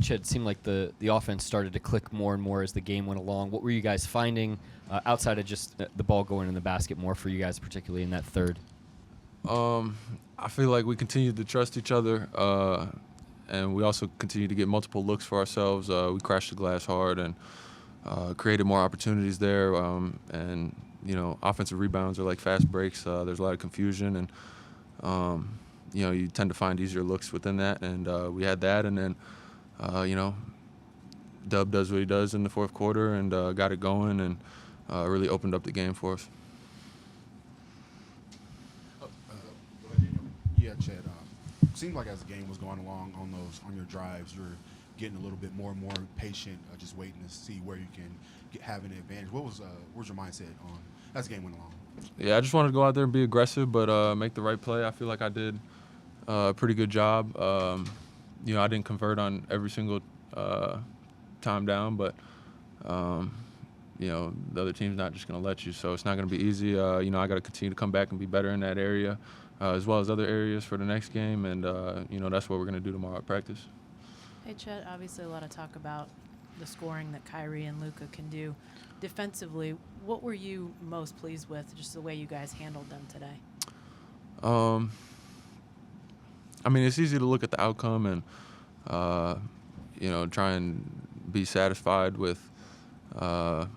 Chet, it seemed like the offense started to click more and more as the game went along. What were you guys finding outside of just the ball going in the basket more for you guys, particularly in that third? I feel like we continued to trust each other, and we also continued to get multiple looks for ourselves. We crashed the glass hard and created more opportunities there. And, offensive rebounds are like fast breaks. There's a lot of confusion, and, you tend to find easier looks within that. And we had that, and then, Dub does what he does in the fourth quarter and got it going and really opened up the game for us. Yeah, Chet. Seemed like as the game was going along on your drives, you're getting a little bit more and more patient, just waiting to see where you can have an advantage. What was your mindset on as the game went along? Yeah, I just wanted to go out there and be aggressive, but make the right play. I feel like I did a pretty good job. I didn't convert on every single time down, but the other team's not just going to let you, so it's not going to be easy. I got to continue to come back and be better in that area, as well as other areas for the next game, and that's what we're going to do tomorrow at practice. Hey, Chet, obviously a lot of talk about the scoring that Kyrie and Luka can do. Defensively, what were you most pleased with, just the way you guys handled them today? It's easy to look at the outcome and, try and be satisfied with, what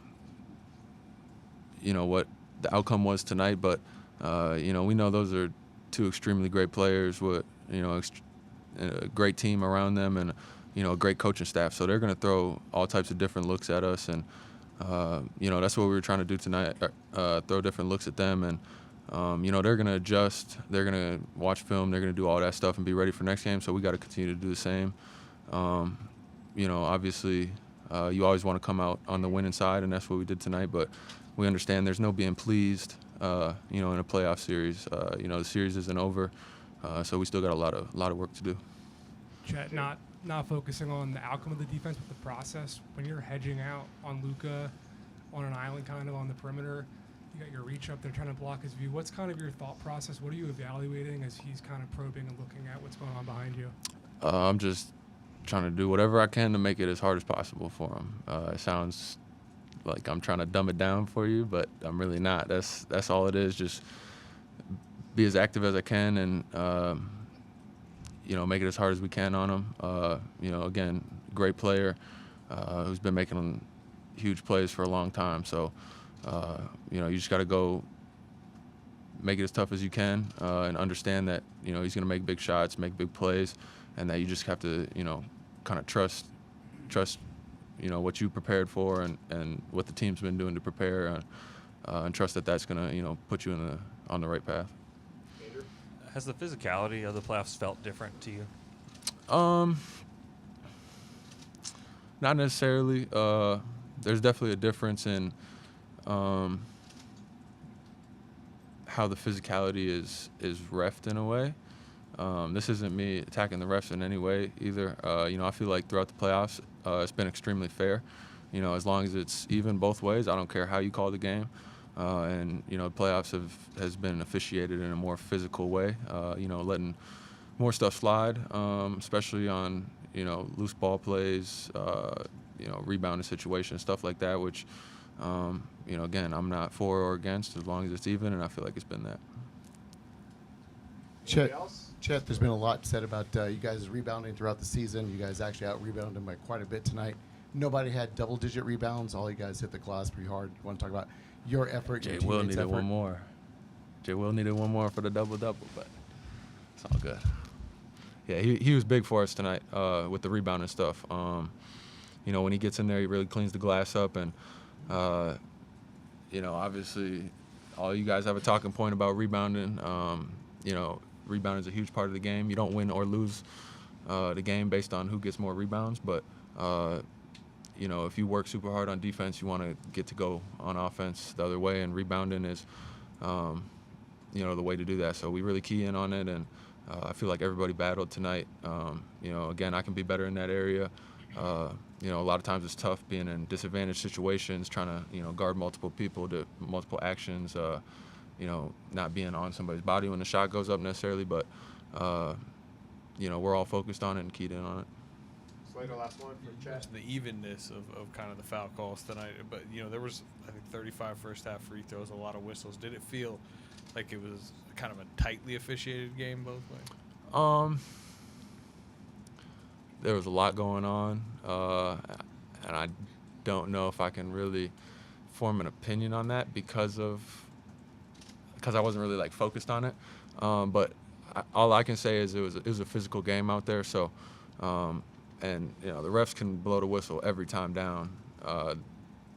the outcome was tonight. But, we know those are two extremely great players with, a great team around them and, a great coaching staff. So they're going to throw all types of different looks at us. And, that's what we were trying to do tonight, throw different looks at them. And, they're going to adjust. They're going to watch film. They're going to do all that stuff and be ready for next game. So we got to continue to do the same. Obviously, you always want to come out on the winning side, and that's what we did tonight. But we understand there's no being pleased, in a playoff series. The series isn't over, so we still got a lot of work to do. Chet, not focusing on the outcome of the defense, but the process. When you're hedging out on Luka on an island kind of on the perimeter, you got your reach up there trying to block his view. What's kind of your thought process? What are you evaluating as he's kind of probing and looking at what's going on behind you? I'm just trying to do whatever I can to make it as hard as possible for him. It sounds like I'm trying to dumb it down for you, but I'm really not. That's all it is. Just be as active as I can and make it as hard as we can on him. Again, great player who's been making huge plays for a long time. So, you just got to go make it as tough as you can and understand that, he's going to make big shots, make big plays, and that you just have to, kind of trust, what you prepared for and what the team's been doing to prepare and trust that that's going to, put you on the right path. Has the physicality of the playoffs felt different to you? Not necessarily. There's definitely a difference in how the physicality is reffed in a way. This isn't me attacking the refs in any way either. I feel like throughout the playoffs, it's been extremely fair. As long as it's even both ways, I don't care how you call the game. And playoffs has been officiated in a more physical way. Letting more stuff slide, especially on loose ball plays, rebounding situations, stuff like that. Which, again, I'm not for or against as long as it's even, and I feel like it's been that. Chet, there's been a lot said about you guys rebounding throughout the season. You guys actually out-rebounded them by quite a bit tonight. Nobody had double-digit rebounds. All you guys hit the glass pretty hard. You want to talk about your effort? Jay Will needed one more. Jay Will needed one more for the double-double, but it's all good. Yeah, he was big for us tonight with the rebounding stuff. When he gets in there, he really cleans the glass up. And, obviously all you guys have a talking point about rebounding. Rebounding is a huge part of the game. You don't win or lose the game based on who gets more rebounds. But, if you work super hard on defense, you want to get to go on offense the other way. And rebounding is, the way to do that. So we really key in on it. And I feel like everybody battled tonight. Again, I can be better in that area. A lot of times it's tough being in disadvantaged situations, trying to, guard multiple people to multiple actions, not being on somebody's body when the shot goes up necessarily, but, we're all focused on it and keyed in on it. Slater, last one for Chet. The evenness of kind of the foul calls tonight. But, there was, I think, 35 first half free throws, a lot of whistles. Did it feel like it was kind of a tightly officiated game both ways? There was a lot going on, and I don't know if I can really form an opinion on that because I wasn't really focused on it. But all I can say is it was a physical game out there. So, and the refs can blow the whistle every time down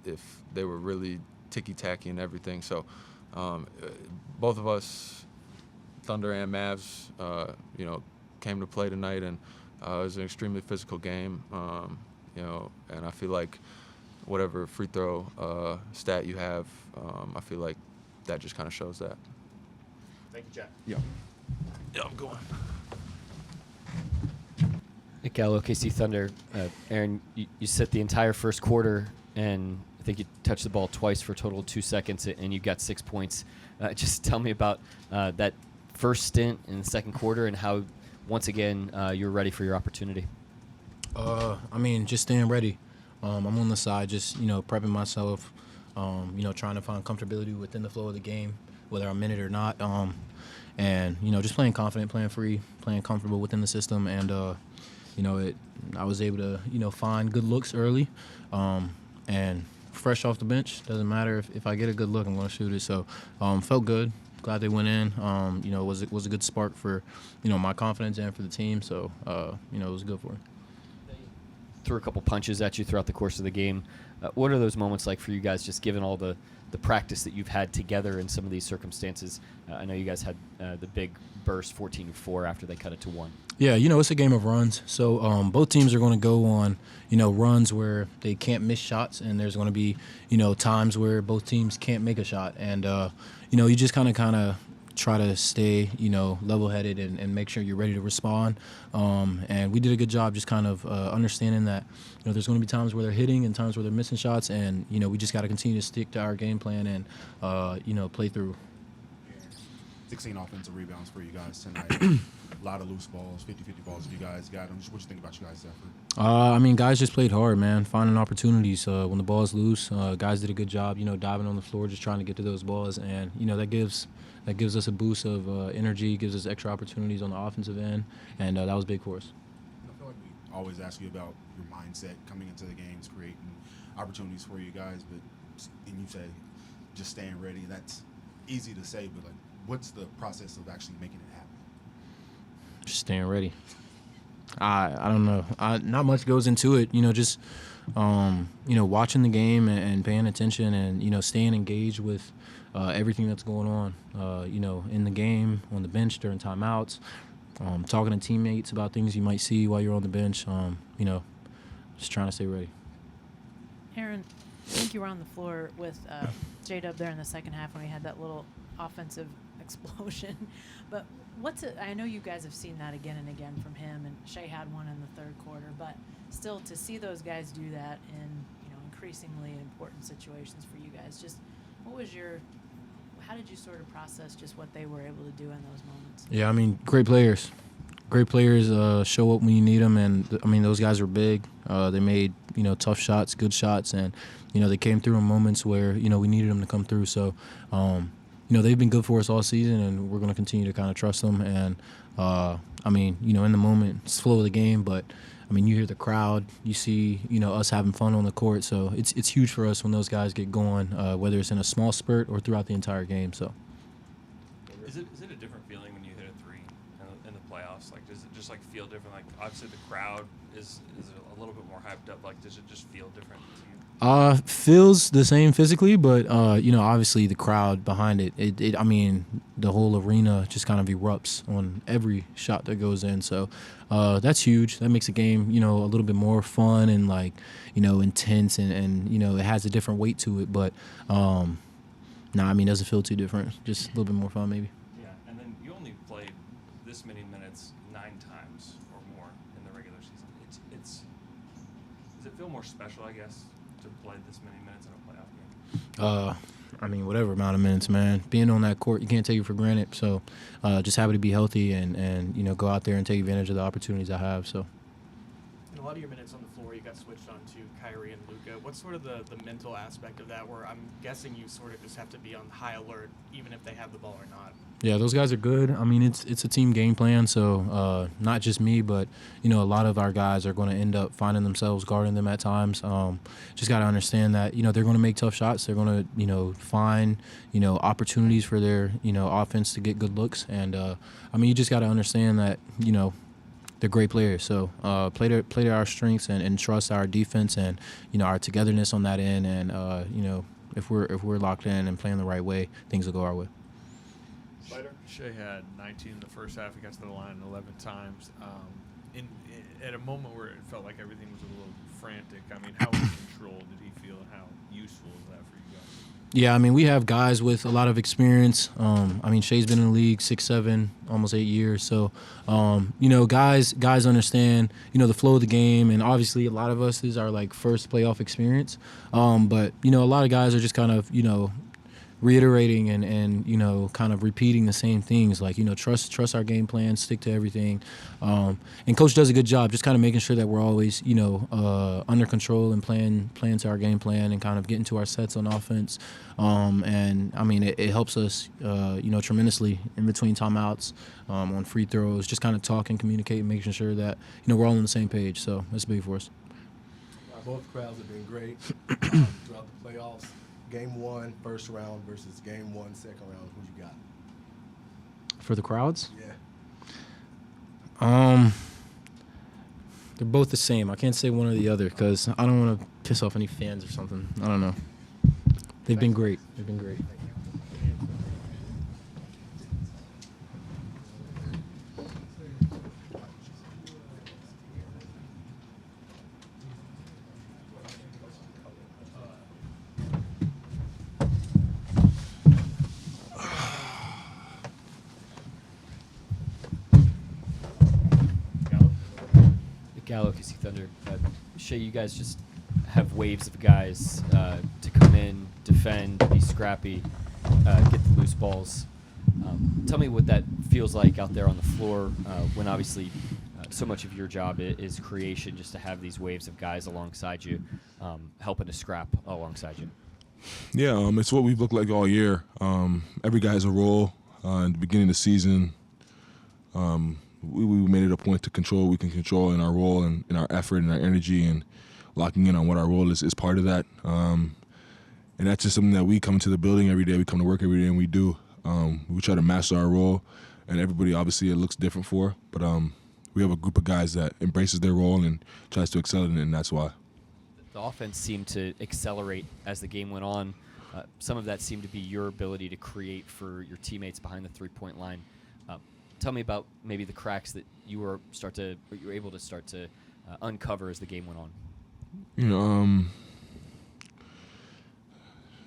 if they were really ticky-tacky and everything. So, both of us, Thunder and Mavs, came to play tonight, and it was an extremely physical game. And I feel like whatever free throw stat you have, I feel like that just kind of shows that. Thank you, Chet. Yeah, I'm going. Cal, OKC Thunder. Aaron, you sit the entire first quarter, and I think you touched the ball twice for a total of 2 seconds, and you got 6 points. Just tell me about that first stint in the second quarter and how, once again, you're ready for your opportunity. Just staying ready. I'm on the side, just, prepping myself, trying to find comfortability within the flow of the game, whether I'm in it or not. And, just playing confident, playing free, playing comfortable within the system. And, I was able to, find good looks early. And fresh off the bench, doesn't matter if I get a good look, I'm going to shoot it. So felt good. Glad they went in. It was a good spark for, my confidence and for the team. So, it was good for it. Threw a couple punches at you throughout the course of the game. What are those moments like for you guys, just given all the practice that you've had together in some of these circumstances? I know you guys had the big burst 14-4 after they cut it to 1. Yeah, it's a game of runs. So both teams are going to go on, runs where they can't miss shots, and there's going to be, times where both teams can't make a shot. And, you just kind of try to stay, level-headed and make sure you're ready to respond. And we did a good job just kind of understanding that, there's going to be times where they're hitting and times where they're missing shots. And, we just got to continue to stick to our game plan and, play through. 16 offensive rebounds for you guys tonight. A lot of loose balls, 50-50 balls if you guys got them. Just what you think about you guys' effort? Guys just played hard, man, finding opportunities. When the ball's loose, guys did a good job, diving on the floor, just trying to get to those balls. And, that gives us a boost of energy, gives us extra opportunities on the offensive end, and that was big for us. I feel like we always ask you about your mindset coming into the games, creating opportunities for you guys, and you say just staying ready. That's easy to say, but what's the process of actually making it happen? Just staying ready. I don't know. Not much goes into it. Just watching the game and paying attention and staying engaged with everything that's going on. In the game, on the bench during timeouts, talking to teammates about things you might see while you're on the bench. Just trying to stay ready. Aaron, I think you were on the floor with J-Dub there in the second half when we had that little offensive explosion. But I know you guys have seen that again and again from him, and Shai had one in the third quarter, but still to see those guys do that in increasingly important situations for you guys, just how did you sort of process just what they were able to do in those moments? Yeah, great players. Great players show up when you need them, and those guys are big. They made tough shots, good shots, and they came through in moments where we needed them to come through. So they've been good for us all season, and we're going to continue to kind of trust them. And in the moment, it's flow of the game, but you hear the crowd, you see us having fun on the court. So it's huge for us when those guys get going, whether it's in a small spurt or throughout the entire game. So. Is it a different feeling when you hit a three in the playoffs? Does it just feel different? Obviously the crowd is a little bit more hyped up. Does it just feel different to you? Feels the same physically, but obviously the crowd behind it. The whole arena just kind of erupts on every shot that goes in. So that's huge. That makes the game a little bit more fun and intense and it has a different weight to it. But it doesn't feel too different. Just a little bit more fun maybe. Yeah, and then you only played this many minutes 9 times or more in the regular season. Does it feel more special, I guess, to play this many minutes in a playoff game? Whatever amount of minutes, man. Being on that court, you can't take it for granted. So just happy to be healthy and go out there and take advantage of the opportunities I have. So. A lot of your minutes on the floor, you got switched on to Kyrie and Luka. What's sort of the mental aspect of that, where I'm guessing you sort of just have to be on high alert, even if they have the ball or not? Yeah, those guys are good. I mean, it's a team game plan, so not just me, but a lot of our guys are going to end up finding themselves guarding them at times. Just got to understand that they're going to make tough shots. They're going to find opportunities for their offense to get good looks, and I mean, you just got to understand that they're great players. So play to our strengths and trust our defense and our togetherness on that end, and if we're locked in and playing the right way, things will go our way. Shai had 19 in the first half. He got to the line 11 times. At a moment where it felt like everything was a little frantic, I mean, how in control did he feel, and how useful is that for you guys? Yeah, I mean, we have guys with a lot of experience. I mean, Shai's been in the league 6, 7, almost 8 years. So, guys understand, the flow of the game, and obviously a lot of us is our first playoff experience. But a lot of guys are just kind of, reiterating and kind of repeating the same things, trust our game plan, stick to everything, and coach does a good job just kind of making sure that we're always under control and playing to our game plan and kind of getting to our sets on offense, and I mean it helps us tremendously in between timeouts, on free throws, just kind of talking, communicating, making sure that we're all on the same page. So that's big for us. Both crowds have been great throughout the playoffs. Game 1, first round versus Game 1, second round. Who you got? For the crowds? Yeah. They're both the same. I can't say one or the other because I don't want to piss off any fans or something. I don't know. They've been great. They've been great. OKC Thunder. Shai, you guys just have waves of guys to come in, defend, be scrappy, get the loose balls. Tell me what that feels like out there on the floor when obviously so much of your job is creation, just to have these waves of guys alongside you, helping to scrap alongside you. Yeah, it's what we've looked like all year. Every guy has a role. In the beginning of the season, we made it a point to control what we can control in our role and in our effort and our energy, and locking in on what our role is part of that. And that's just something that we come to the building every day, we come to work every day, and we do. We try to master our role, and everybody obviously it looks different for, but we have a group of guys that embraces their role and tries to excel in it, and that's why. The offense seemed to accelerate as the game went on. Some of that seemed to be your ability to create for your teammates behind the three-point line. Tell me about maybe the cracks that you were able to start to uncover as the game went on.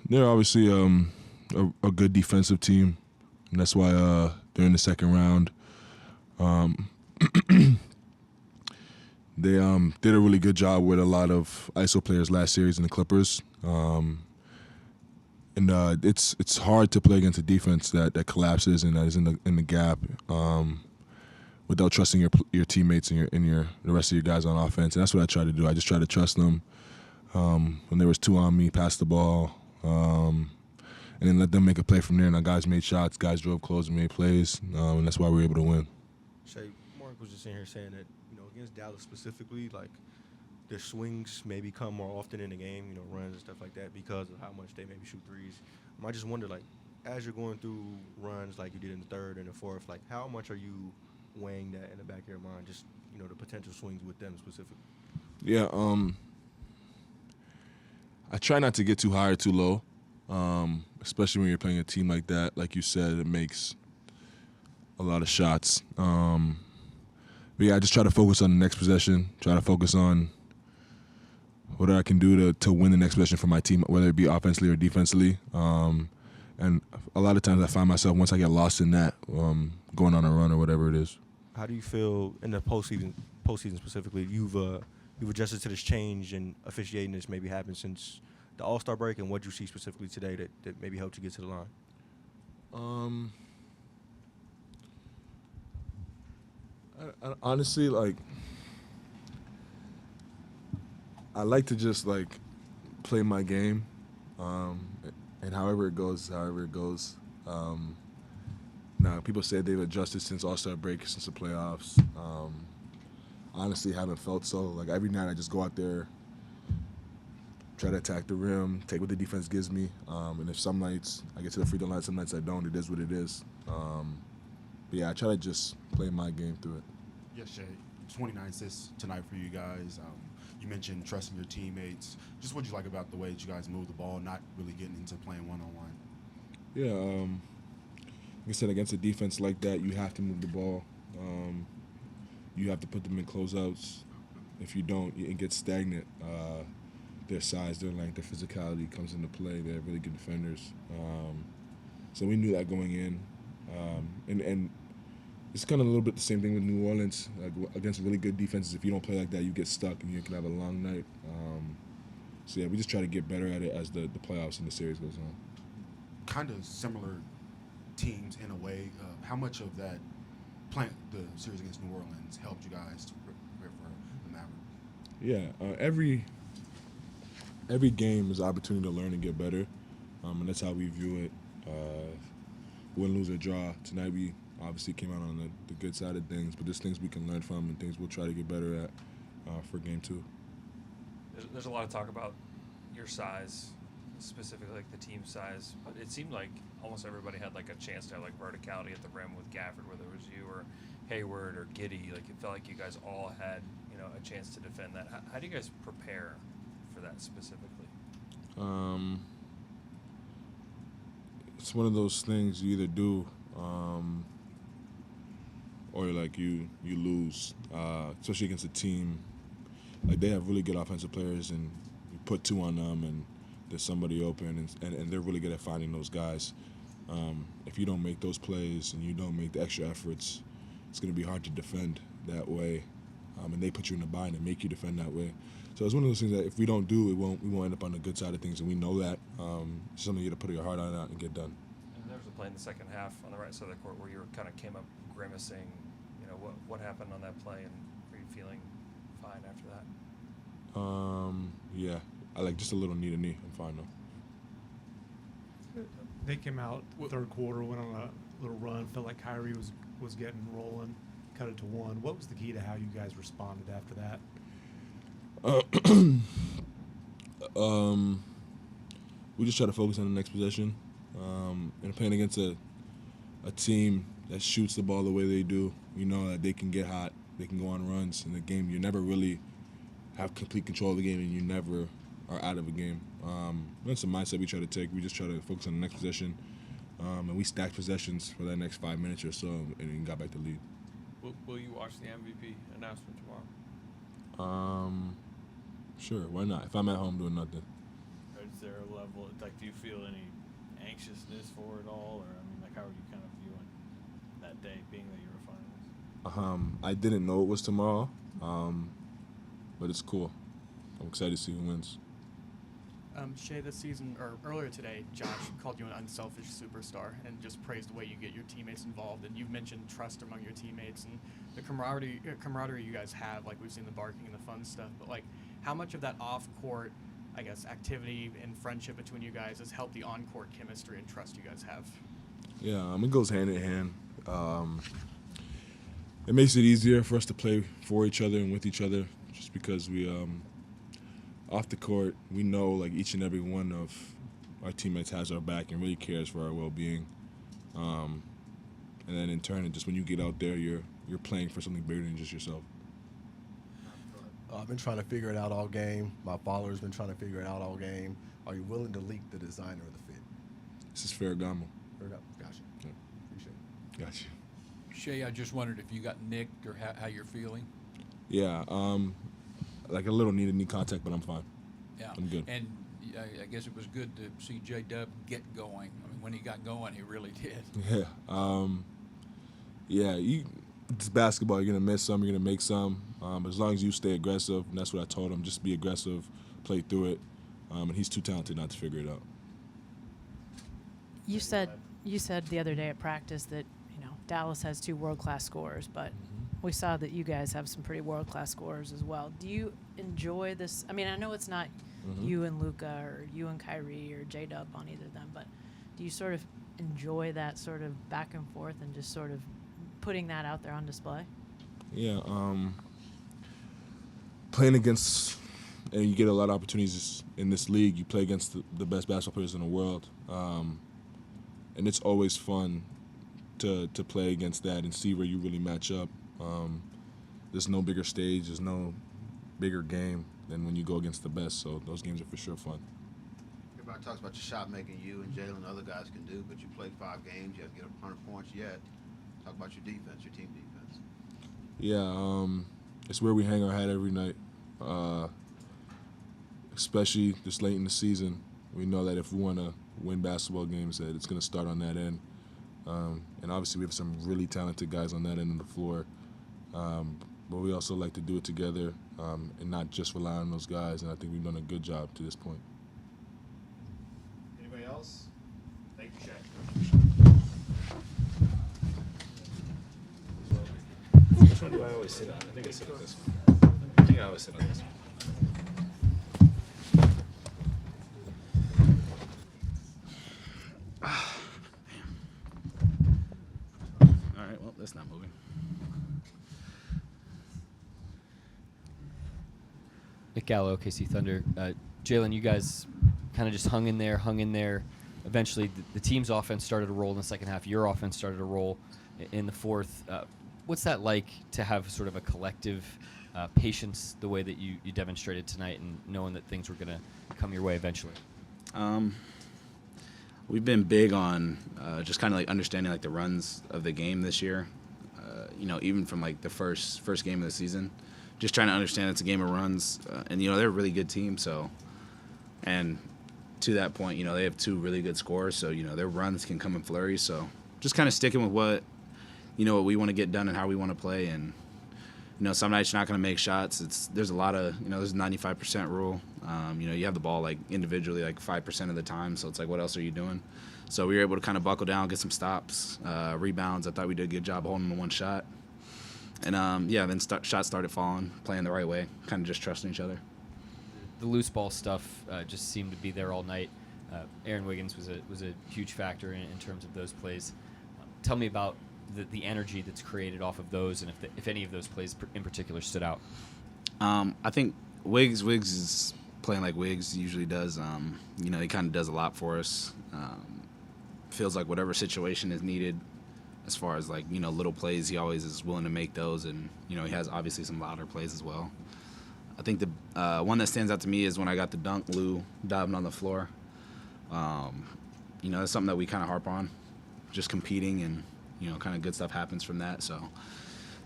They're obviously a good defensive team, and that's why during the second round, they did a really good job with a lot of ISO players last series in the Clippers. And it's hard to play against a defense that collapses and that is in the gap without trusting your teammates and the rest of your guys on offense. And that's what I try to do. I just try to trust them. When there was 2 on me, pass the ball, and then let them make a play from there. And our guys made shots, guys drove close and made plays, and that's why we were able to win. Shai, Mark was just in here saying that against Dallas specifically, their swings maybe come more often in the game, runs and stuff like that, because of how much they maybe shoot threes. I just wonder, as you're going through runs like you did in the third and the fourth, how much are you weighing that in the back of your mind, just, the potential swings with them specifically? Yeah, I try not to get too high or too low, especially when you're playing a team like that. Like you said, it makes a lot of shots. But yeah, I just try to focus on the next possession, try to focus on what I can do to win the next possession for my team, whether it be offensively or defensively. And a lot of times I find myself, once I get lost in that, going on a run or whatever it is. How do you feel in the postseason specifically? You've adjusted to this change and officiating that's maybe happened since the All-Star break, and what you see specifically today that maybe helped you get to the line? Honestly, I like to just like play my game, and however it goes, however it goes. Now, people say they've adjusted since All-Star break, since the playoffs. Honestly, haven't felt so. Like every night, I just go out there, try to attack the rim, take what the defense gives me. And if some nights I get to the free throw line, some nights I don't. It is what it is. But yeah, I try to just play my game through it. Yes, Shai. 29 assists tonight for you guys. You mentioned trusting your teammates. Just what you like about the way that you guys move the ball, not really getting into playing one-on-one. Yeah, like I said, against a defense like that, you have to move the ball. You have to put them in closeouts. If you don't, it gets stagnant. Their size, their length, their physicality comes into play. They're really good defenders. So we knew that going in. And it's kind of a little bit the same thing with New Orleans. Like against really good defenses, if you don't play like that, you get stuck and you can have a long night. So yeah, we just try to get better at it as the playoffs and the series goes on. Kind of similar teams in a way. How much of that the series against New Orleans helped you guys to prepare for the Mavericks? Yeah, every game is an opportunity to learn and get better, and that's how we view it. Win, lose, or draw. Tonight we obviously came out on the good side of things, but there's things we can learn from and things we'll try to get better at for game 2. There's a lot of talk about your size, specifically like the team size, but it seemed like almost everybody had like a chance to have like verticality at the rim with Gafford, whether it was you or Hayward or Giddey. Like it felt like you guys all had, a chance to defend that. How do you guys prepare for that specifically? It's one of those things you either do or like you lose, especially against a team. Like they have really good offensive players, and you put 2 on them, and there's somebody open, and they're really good at finding those guys. If you don't make those plays and you don't make the extra efforts, it's going to be hard to defend that way. And they put you in a bind and make you defend that way. So it's one of those things that if we don't do, we won't end up on the good side of things, and we know that. It's something you got to put your heart on out and get done. And there was a play in the second half on the right side of the court where you kind of came up grimacing. What happened on that play, and were you feeling fine after that? Yeah, I like just a little knee to knee. I'm fine though. They came out third quarter, went on a little run, felt like Kyrie was getting rolling, cut it to 1. What was the key to how you guys responded after that? We just try to focus on the next possession. And playing against a team that shoots the ball the way they do, you know that they can get hot, they can go on runs in the game. You never really have complete control of the game, and you never are out of a game. That's the mindset we try to take. We just try to focus on the next possession, and we stacked possessions for that next 5 minutes or so, and got back to lead. Will you watch the MVP announcement tomorrow? Sure, why not? If I'm at home doing nothing. Is there a level, do you feel any anxiousness for it all, or how are you kind of viewing that day, being that you're a finalist? I didn't know it was tomorrow, but it's cool. I'm excited to see who wins. Shai, this season, or earlier today, Josh called you an unselfish superstar and just praised the way you get your teammates involved. And you've mentioned trust among your teammates and the camaraderie you guys have, like we've seen the barking and the fun stuff. But, how much of that off-court, activity and friendship between you guys has helped the on-court chemistry and trust you guys have? Yeah, it goes hand in hand. It makes it easier for us to play for each other and with each other just because we off the court, we know each and every one of our teammates has our back and really cares for our well-being. And then in turn, just when you get out there, you're playing for something bigger than just yourself. I've been trying to figure it out all game. My follower's been trying to figure it out all game. Are you willing to leak the designer of the fit? This is Ferragamo. Gotcha. Yeah. Appreciate it. Gotcha. Shai, I just wondered if you got nicked or how you're feeling. Yeah, a little knee-to-knee contact, but I'm fine. Yeah, I'm good. And I guess it was good to see J-Dub get going. When he got going, he really did. Yeah. It's basketball. You're gonna miss some. You're gonna make some. But as long as you stay aggressive, and that's what I told him. Just be aggressive, play through it. And he's too talented not to figure it out. You said the other day at practice that Dallas has 2 world-class scorers, but we saw that you guys have some pretty world-class scorers as well. Do you enjoy this? I mean, I know it's not you and Luka or you and Kyrie or J-Dub on either of them, but do you sort of enjoy that sort of back and forth and just sort of putting that out there on display? Yeah, playing against, and you get a lot of opportunities in this league. You play against the best basketball players in the world, and it's always fun to play against that and see where you really match up. There's no bigger stage, there's no bigger game than when you go against the best, so those games are for sure fun. Everybody talks about your shot making you and Jalen and other guys can do, but you played 5 games, you haven't get 100 points yet. Talk about your defense, your team defense. Yeah, it's where we hang our hat every night, especially this late in the season. We know that if we want to win basketball games, that it's going to start on that end. And obviously we have some really talented guys on that end of the floor, but we also like to do it together and not just rely on those guys, and I think we've done a good job to this point. Anybody else? Thank you, Shai. Which one do I always sit on? I think I sit on this one. I think I always sit on this one. All right, well, that's not moving. Nick Gallo, OKC Thunder. Jalen, you guys kind of just hung in there. Eventually, the team's offense started to roll in the second half. Your offense started to roll in the fourth. What's that like to have sort of a collective patience the way that you demonstrated tonight and knowing that things were going to come your way eventually? We've been big on just kind of like understanding like the runs of the game this year. Even from like the first game of the season, just trying to understand it's a game of runs, and they're a really good team. So, and to that point, they have 2 really good scorers, so their runs can come in flurries. So, just kind of sticking with what we want to get done and how we want to play. And some nights you're not going to make shots. There's a lot of there's a 95% rule. You have the ball like individually like 5% of the time, so it's like what else are you doing? So we were able to kind of buckle down, get some stops, rebounds. I thought we did a good job holding the one shot. And, then shots started falling, playing the right way, kind of just trusting each other. The loose ball stuff just seemed to be there all night. Aaron Wiggins was a huge factor in terms of those plays. Tell me about the energy that's created off of those, and if any of those plays in particular stood out. I think Wiggs is playing like Wiggs usually does. He kind of does a lot for us. Feels like whatever situation is needed, as far as like little plays, he always is willing to make those, and he has obviously some louder plays as well. I think the one that stands out to me is when I got the dunk, Lou diving on the floor. That's something that we kind of harp on, just competing, and kind of good stuff happens from that. So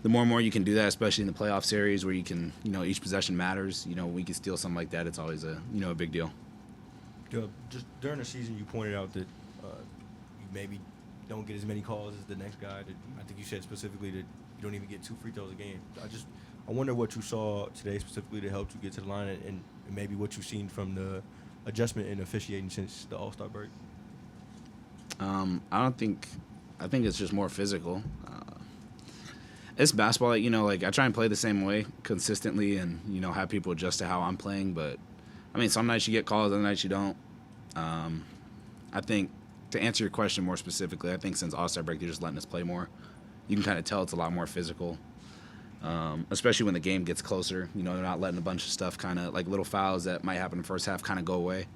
the more and more you can do that, especially in the playoff series where you can, each possession matters. We can steal something like that. It's always a big deal. Just during the season, you pointed out that you maybe don't get as many calls as the next guy. I think you said specifically that you don't even get 2 free throws a game. I wonder what you saw today specifically that helped you get to the line, and maybe what you've seen from the adjustment in officiating since the All-Star break. I think it's just more physical. It's basketball, I try and play the same way consistently and, have people adjust to how I'm playing. But, some nights you get calls, other nights you don't. I think, to answer your question more specifically, I think since All-Star break, they're just letting us play more. You can kind of tell it's a lot more physical, especially when the game gets closer. They're not letting a bunch of stuff kind of, like little fouls that might happen in the first half kind of go away.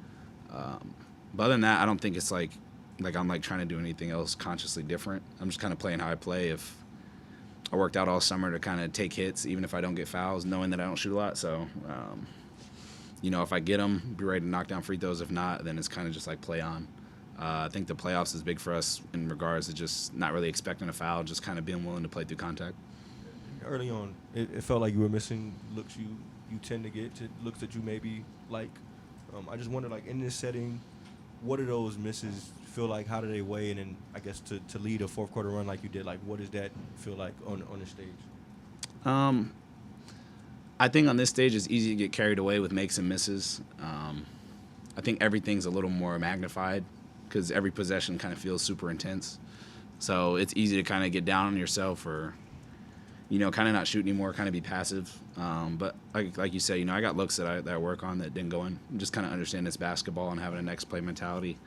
But other than that, I don't think it's like I'm trying to do anything else consciously different. I'm just kind of playing how I play. If I worked out all summer to kind of take hits, even if I don't get fouls, knowing that I don't shoot a lot. So, if I get them, be ready to knock down free throws. If not, then it's kind of just like play on. I think the playoffs is big for us in regards to just not really expecting a foul, just kind of being willing to play through contact. Early on, it felt like you were missing looks you tend to get, to looks that you maybe like. I just wonder, in this setting, what do those misses feel like? How do they weigh? And then I guess to lead a fourth quarter run like you did, what does that feel like on the stage? I think on this stage it's easy to get carried away with makes and misses. I think everything's a little more magnified because every possession kind of feels super intense. So it's easy to kind of get down on yourself or, kind of not shoot anymore, kind of be passive. But like you said, I got looks that I work on that didn't go in. Just kind of understand this basketball and having a next play mentality.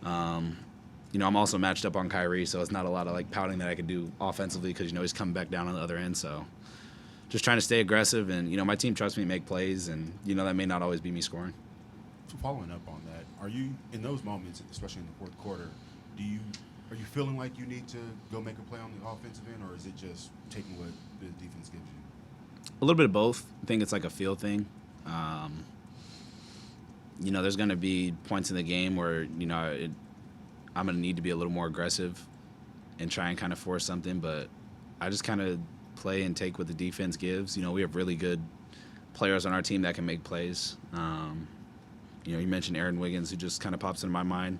I'm also matched up on Kyrie, so it's not a lot of like pouting that I can do offensively because he's coming back down on the other end. So just trying to stay aggressive, and my team trusts me to make plays, and that may not always be me scoring. So following up on that, are you in those moments, especially in the fourth quarter, are you feeling like you need to go make a play on the offensive end, or is it just taking what the defense gives you? A little bit of both. I think it's like a feel thing. There's going to be points in the game where I'm going to need to be a little more aggressive and try and kind of force something, but I just kind of play and take what the defense gives. We have really good players on our team that can make plays. You mentioned Aaron Wiggins, who just kind of pops into my mind.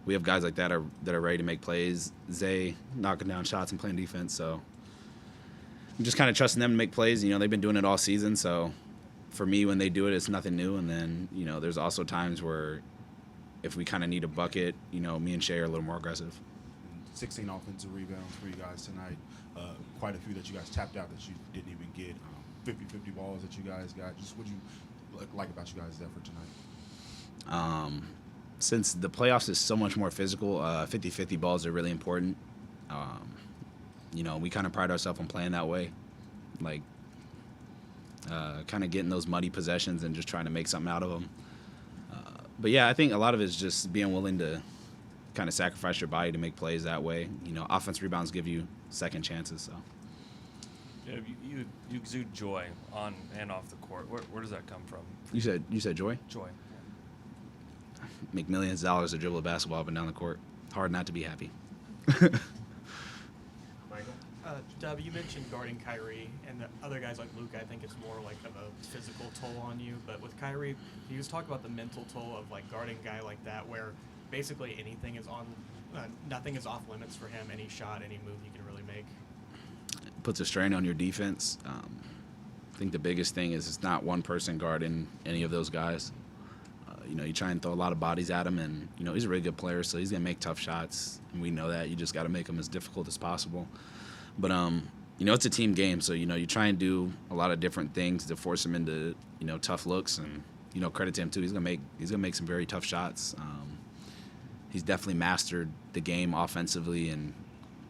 We have guys like that are ready to make plays. Zay knocking down shots and playing defense. So I'm just kind of trusting them to make plays. They've been doing it all season. So for me, when they do it, it's nothing new. And then, there's also times where if we kind of need a bucket, me and Shai are a little more aggressive. 16 offensive rebounds for you guys tonight. Quite a few that you guys tapped out that you didn't even get. 50-50 balls that you guys got. Just what you like about you guys' effort tonight? Since the playoffs is so much more physical, 50-50 balls are really important. We kind of pride ourselves on playing that way, like kind of getting those muddy possessions and just trying to make something out of them. But yeah, I think a lot of it is just being willing to kind of sacrifice your body to make plays that way. Offense rebounds give you second chances. So. Yeah, you exude joy on and off the court. Where does that come from? You said joy? Joy. Make millions of dollars to dribble a basketball up and down the court. Hard not to be happy. Dub, you mentioned guarding Kyrie, and the other guys like Luka, I think it's more like of a physical toll on you. But with Kyrie, you just talk about the mental toll of like guarding a guy like that, where basically anything is nothing is off limits for him. Any shot, any move he can really make. It puts a strain on your defense. I think the biggest thing is it's not one person guarding any of those guys. You try and throw a lot of bodies at him, and he's a really good player, so he's gonna make tough shots, and we know that. You just got to make them as difficult as possible. But it's a team game, so you try and do a lot of different things to force him into tough looks, and credit to him too. He's gonna make some very tough shots. He's definitely mastered the game offensively and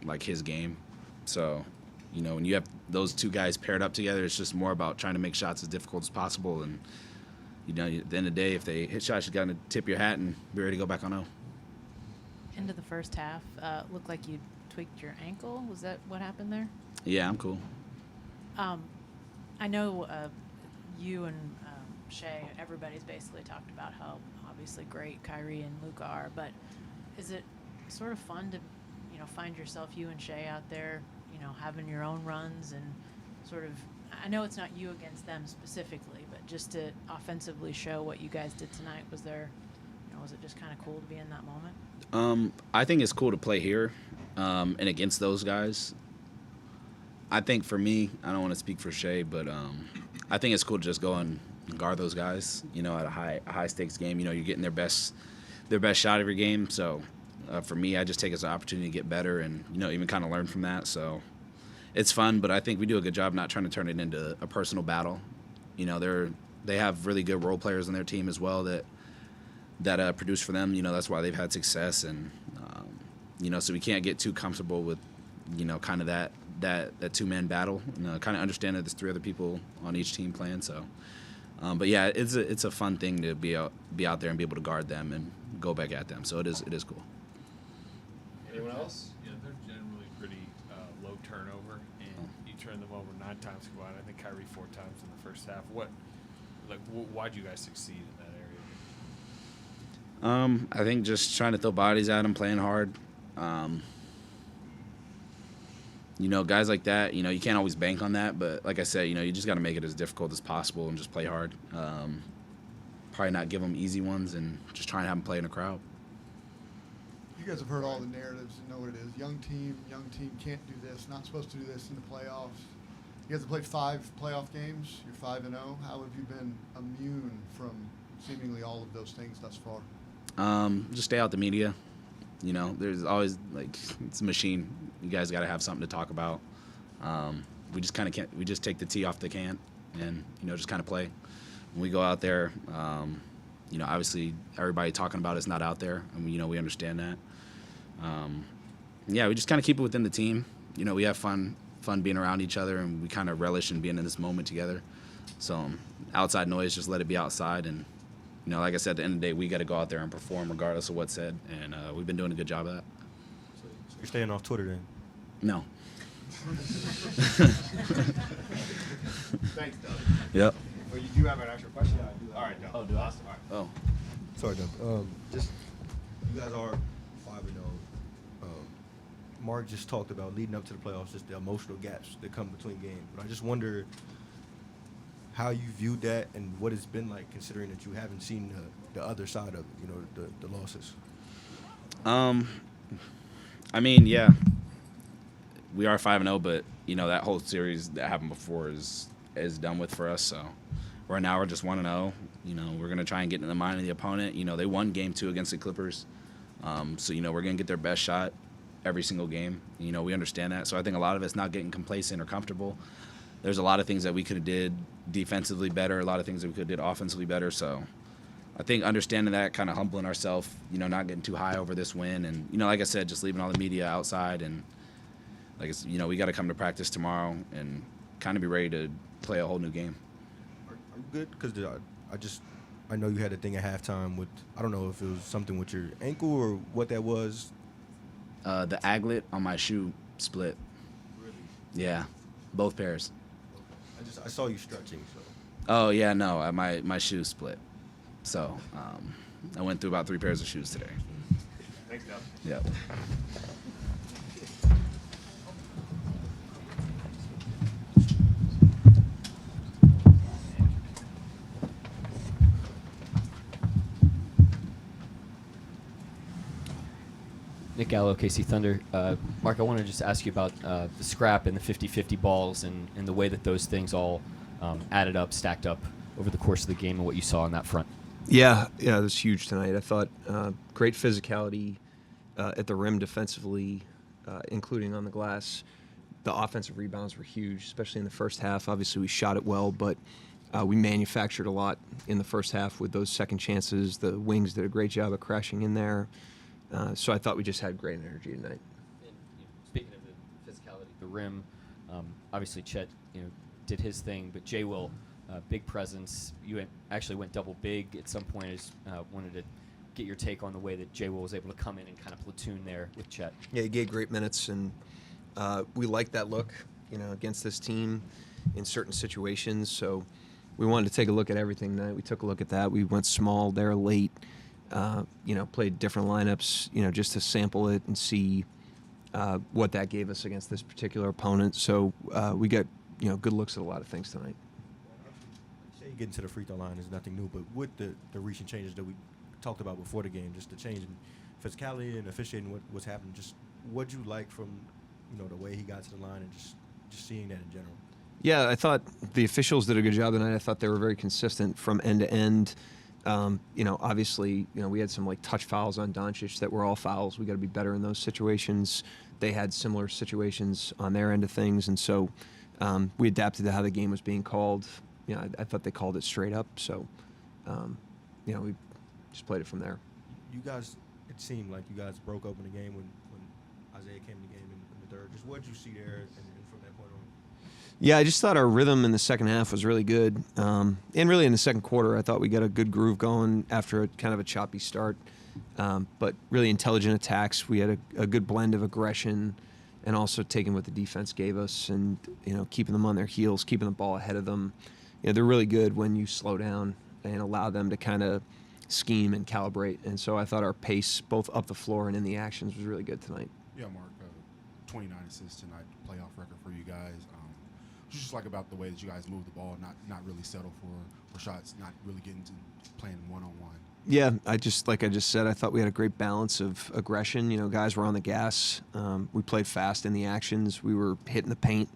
like his game. So when you have those two guys paired up together, it's just more about trying to make shots as difficult as possible. And at the end of the day, if they hit shots, you got to tip your hat and be ready to go back on 0. End of the first half, looked like you tweaked your ankle. Was that what happened there? Yeah, I'm cool. I know you and Shai, everybody's basically talked about how obviously great Kyrie and Luka are, but is it sort of fun to, find yourself, you and Shai out there, having your own runs and sort of, I know it's not you against them specifically, but just to offensively show what you guys did tonight, was it just kind of cool to be in that moment? I think it's cool to play here and against those guys. I think for me, I don't want to speak for Shai, but I think it's cool to just go and guard those guys, at a high stakes game. You're getting their best shot every game. So for me, I just take it as an opportunity to get better and, even kind of learn from that. So it's fun, but I think we do a good job not trying to turn it into a personal battle. They have really good role players on their team as well that produce for them. That's why they've had success. And, so we can't get too comfortable with, kind of that two-man battle. Kind of understand that there's 3 other people on each team playing. So, but yeah, it's a fun thing to be out there and be able to guard them and go back at them. So it is cool. Anyone else? Yeah, they're generally pretty low turnover, and you turn them over 9 times combined. I think Kyrie 4 times in the first half. Why'd you guys succeed in that area? I think just trying to throw bodies at them, playing hard. Guys like that, you can't always bank on that, but like I said, you just got to make it as difficult as possible and just play hard. Probably not give them easy ones and just try and have them play in a crowd. You guys have heard all the narratives and know what it is. Young team can't do this, not supposed to do this in the playoffs. You guys have played 5 playoff games. You're 5-0. How have you been immune from seemingly all of those things thus far? Just stay out the media. There's always, it's a machine. You guys got to have something to talk about. we just kind of can't. We just take the tee off the can and just kind of play. When we go out there, obviously everybody talking about it's not out there, and we understand that. We just kind of keep it within the team. We have fun being around each other, and we kind of relish in being in this moment together. So outside noise, just let it be outside. And, like I said, at the end of the day, we got to go out there and perform regardless of what's said. And we've been doing a good job of that. So you're staying off Twitter then? No. Thanks, Doug. Yep. Oh, you do have an extra question? Yeah, I do. All right, Doug. Oh, do I? Awesome. All right. Oh. Sorry, Doug. Just you guys are 5-0. Mark just talked about leading up to the playoffs, just the emotional gaps that come between games. But I just wonder how you viewed that and what it's been like, considering that you haven't seen the other side of it, the losses. Yeah, we are 5-0, but that whole series that happened before is done with for us. So right now we're just 1-0. We're gonna try and get in the mind of the opponent. They won Game 2 against the Clippers, so we're gonna get their best shot every single game. We understand that. So I think a lot of it's not getting complacent or comfortable. There's a lot of things that we could have did defensively better, a lot of things that we could have did offensively better. So I think understanding that, kind of humbling ourselves, not getting too high over this win. And, like I said, just leaving all the media outside. And, we got to come to practice tomorrow and kind of be ready to play a whole new game. Are you good? Because I know you had a thing at halftime with, I don't know if it was something with your ankle or what that was. The aglet on my shoe split. Really? Yeah, both pairs. I saw you stretching. So. Oh yeah, no, my shoe split. So I went through about 3 pairs of shoes today. Thanks, Doug. Yep. Nick Gallo, OKC Thunder. Mark, I want to just ask you about the scrap and the 50-50 balls and the way that those things all added up, stacked up over the course of the game and what you saw on that front. Yeah, it was huge tonight. I thought great physicality at the rim defensively, including on the glass. The offensive rebounds were huge, especially in the first half. Obviously, we shot it well, but we manufactured a lot in the first half with those second chances. The wings did a great job of crashing in there. So I thought we just had great energy tonight. And, speaking of the physicality, the rim, obviously Chet, did his thing, but Jay Will, big presence. You actually went double big at some point. I just wanted to get your take on the way that Jay Will was able to come in and kind of platoon there with Chet. Yeah, he gave great minutes, and we liked that look, against this team in certain situations. So we wanted to take a look at everything tonight. We took a look at that. We went small there late. Played different lineups, just to sample it and see what that gave us against this particular opponent. So we got, good looks at a lot of things tonight. Say getting to the free throw line is nothing new, but with the recent changes that we talked about before the game, just the change in physicality and officiating, what's happening, just what'd you like from, the way he got to the line and just seeing that in general? Yeah, I thought the officials did a good job tonight. I thought they were very consistent from end to end. Obviously, we had some touch fouls on Doncic that were all fouls. We got to be better in those situations. They had similar situations on their end of things, and so we adapted to how the game was being called. I thought they called it straight up. So, we just played it from there. You guys, it seemed like you guys broke open the game when Isaiah came in the game in the third. Just what did you see there, and from that point on? Yeah, I just thought our rhythm in the second half was really good. And really in the second quarter, I thought we got a good groove going after a kind of a choppy start. But really intelligent attacks. We had a good blend of aggression and also taking what the defense gave us and, keeping them on their heels, keeping the ball ahead of them. They're really good when you slow down and allow them to kind of scheme and calibrate. And so I thought our pace, both up the floor and in the actions, was really good tonight. Yeah, Mark, 29 assists tonight, playoff record for you guys. Just like about the way that you guys move the ball, not really settle for shots, not really getting to playing one-on-one. Yeah, like I just said, I thought we had a great balance of aggression. Guys were on the gas. We played fast in the actions. We were hitting the paint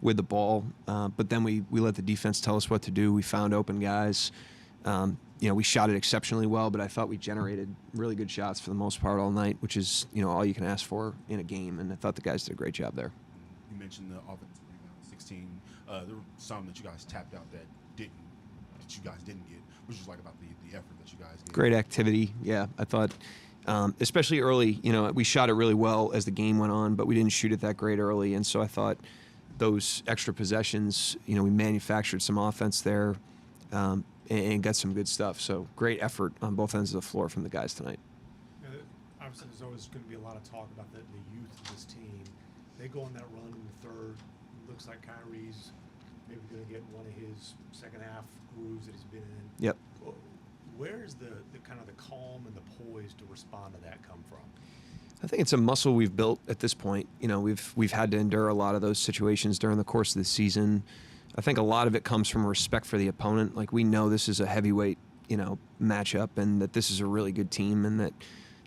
with the ball. But then we let the defense tell us what to do. We found open guys. We shot it exceptionally well, but I thought we generated really good shots for the most part all night, which is, all you can ask for in a game. And I thought the guys did a great job there. You mentioned the offensive rebound, 6 16. There were some that you guys tapped out that you guys didn't get. Which was like about the effort that you guys gave. Great activity. Yeah, I thought, especially early, we shot it really well as the game went on, but we didn't shoot it that great early. And so I thought those extra possessions, we manufactured some offense there and got some good stuff. So great effort on both ends of the floor from the guys tonight. Obviously, there's always going to be a lot of talk about the youth of this team. They go on that run in the third. It looks like Kyrie's maybe going to get one of his second half grooves that he's been in. Yep. Where is the kind of the calm and the poise to respond to that come from? I think it's a muscle we've built at this point. We've had to endure a lot of those situations during the course of the season. I think a lot of it comes from respect for the opponent. Like, we know this is a heavyweight, matchup, and that this is a really good team, and that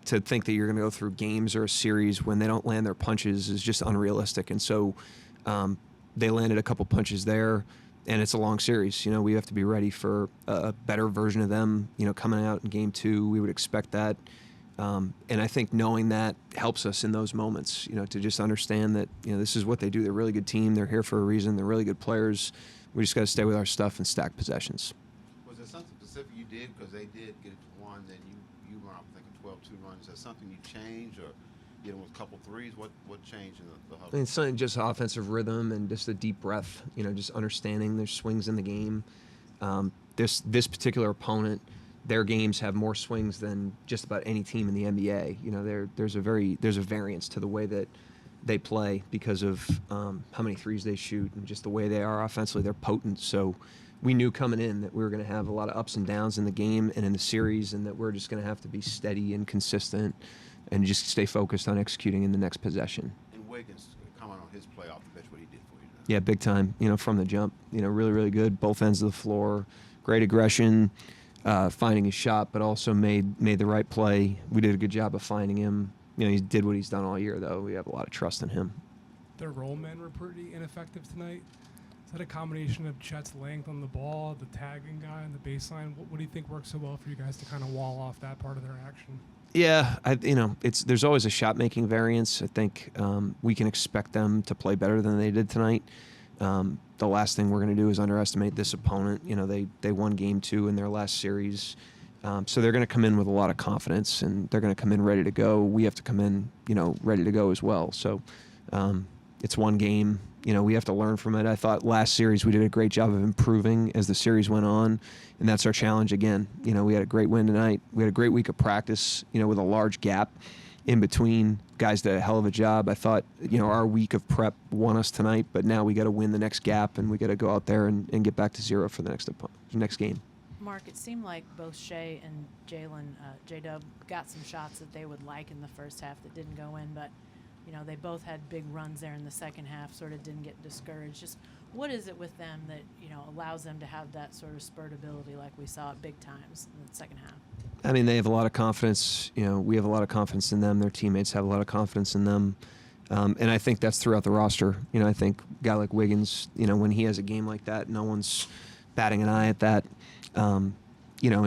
to think that you're going to go through games or a series when they don't land their punches is just unrealistic. And so they landed a couple punches there, and it's a long series. We have to be ready for a better version of them, coming out in game 2. We would expect that. And I think knowing that helps us in those moments, to just understand that, this is what they do. They're a really good team. They're here for a reason. They're really good players. We just got to stay with our stuff and stack possessions. Was there something specific you did? Because they did get it to 1, then you were, I'm thinking, 12-2 runs. Is there something you changed, or getting with a couple threes? What changed in the huddle? I mean, something just offensive rhythm and just a deep breath, just understanding there's swings in the game. This particular opponent, their games have more swings than just about any team in the NBA. There's a variance to the way that they play because of how many threes they shoot and just the way they are offensively. They're potent. So we knew coming in that we were going to have a lot of ups and downs in the game and in the series, and that we're just going to have to be steady and consistent and just stay focused on executing in the next possession. And Wiggins, comment on his play off the bench, what he did for you tonight. Yeah, big time, from the jump. Really, really good. Both ends of the floor. Great aggression, finding his shot, but also made the right play. We did a good job of finding him. He did what he's done all year, though. We have a lot of trust in him. Their roll men were pretty ineffective tonight. Is that a combination of Chet's length on the ball, the tagging guy, and the baseline? What do you think works so well for you guys to kind of wall off that part of their action? Yeah, there's always a shot-making variance. I think we can expect them to play better than they did tonight. The last thing we're going to do is underestimate this opponent. They won game 2 in their last series. So they're going to come in with a lot of confidence, and they're going to come in ready to go. We have to come in, ready to go as well. So it's one game. We have to learn from it. I thought last series we did a great job of improving as the series went on, and that's our challenge again. We had a great win tonight. We had a great week of practice, with a large gap in between. Guys did a hell of a job. I thought, our week of prep won us tonight, but now we got to win the next gap, and we got to go out there and get back to 0 for the next game. Mark, it seemed like both Shai and Jalen, J-Dub, got some shots that they would like in the first half that didn't go in, but they both had big runs there in the second half, sort of didn't get discouraged. Just what is it with them that, allows them to have that sort of spurtability like we saw at big times in the second half? I mean, they have a lot of confidence. We have a lot of confidence in them. Their teammates have a lot of confidence in them. And I think that's throughout the roster. I think a guy like Wiggins, when he has a game like that, no one's batting an eye at that. And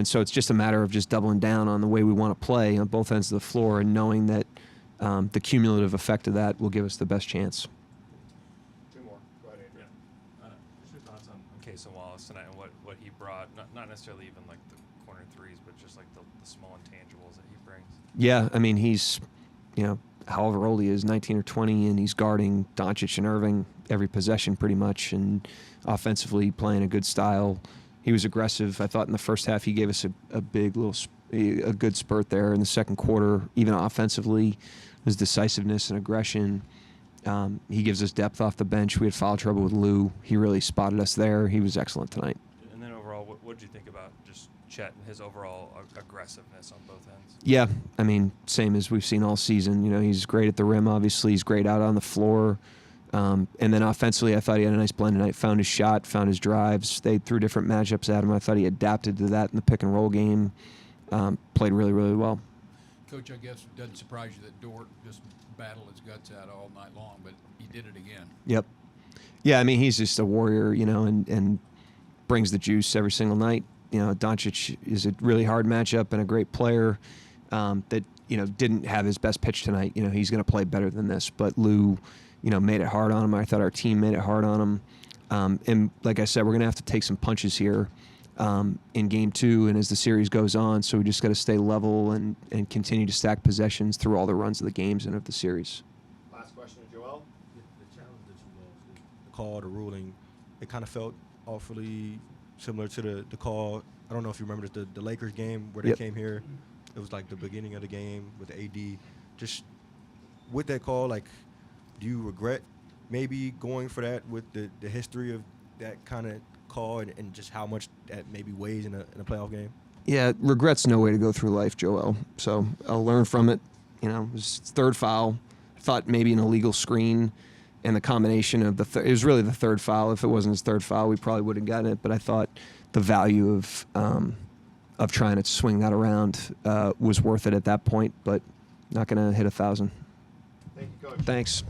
so it's just a matter of just doubling down on the way we want to play on both ends of the floor, and knowing that the cumulative effect of that will give us the best chance. Two more. Go ahead, Adrian. Just your thoughts on Cason Wallace tonight and what he brought, not necessarily even like the corner threes, but just like the small intangibles that he brings. Yeah, I mean, he's, however old he is, 19 or 20, and he's guarding Doncic and Irving every possession pretty much, and offensively playing a good style. He was aggressive. I thought in the first half he gave us a good spurt there. In the second quarter, even offensively, his decisiveness and aggression. He gives us depth off the bench. We had foul trouble with Lou. He really spotted us there. He was excellent tonight. And then overall, what did you think about just Chet and his overall aggressiveness on both ends? Yeah, I mean, same as we've seen all season. He's great at the rim, obviously. He's great out on the floor. And then offensively, I thought he had a nice blend tonight. Found his shot, found his drives. They threw different matchups at him. I thought he adapted to that in the pick and roll game. Played really, really well. Coach, I guess it doesn't surprise you that Dort just battled his guts out all night long, but he did it again. Yep. Yeah, I mean, he's just a warrior, and brings the juice every single night. Doncic is a really hard matchup and a great player that, didn't have his best pitch tonight. He's going to play better than this. But Lou made it hard on them. I thought our team made it hard on them. And like I said, we're going to have to take some punches here in game 2 and as the series goes on. So we just got to stay level and continue to stack possessions through all the runs of the games and of the series. Last question to Joel. The challenge that you lost, the call, the ruling, it kind of felt awfully similar to the call. I don't know if you remember the Lakers game where they Yep. came here. It was like the beginning of the game with AD. Just with that call, like, do you regret maybe going for that with the history of that kind of call and just how much that maybe weighs in a playoff game? Yeah, regret's no way to go through life, Joel. So I'll learn from it. It was third foul. I thought maybe an illegal screen and the combination of it was really the third foul. If it wasn't his third foul, we probably would have gotten it. But I thought the value of trying to swing that around was worth it at that point, but not going to hit 1,000. Thank you, Coach. Thanks.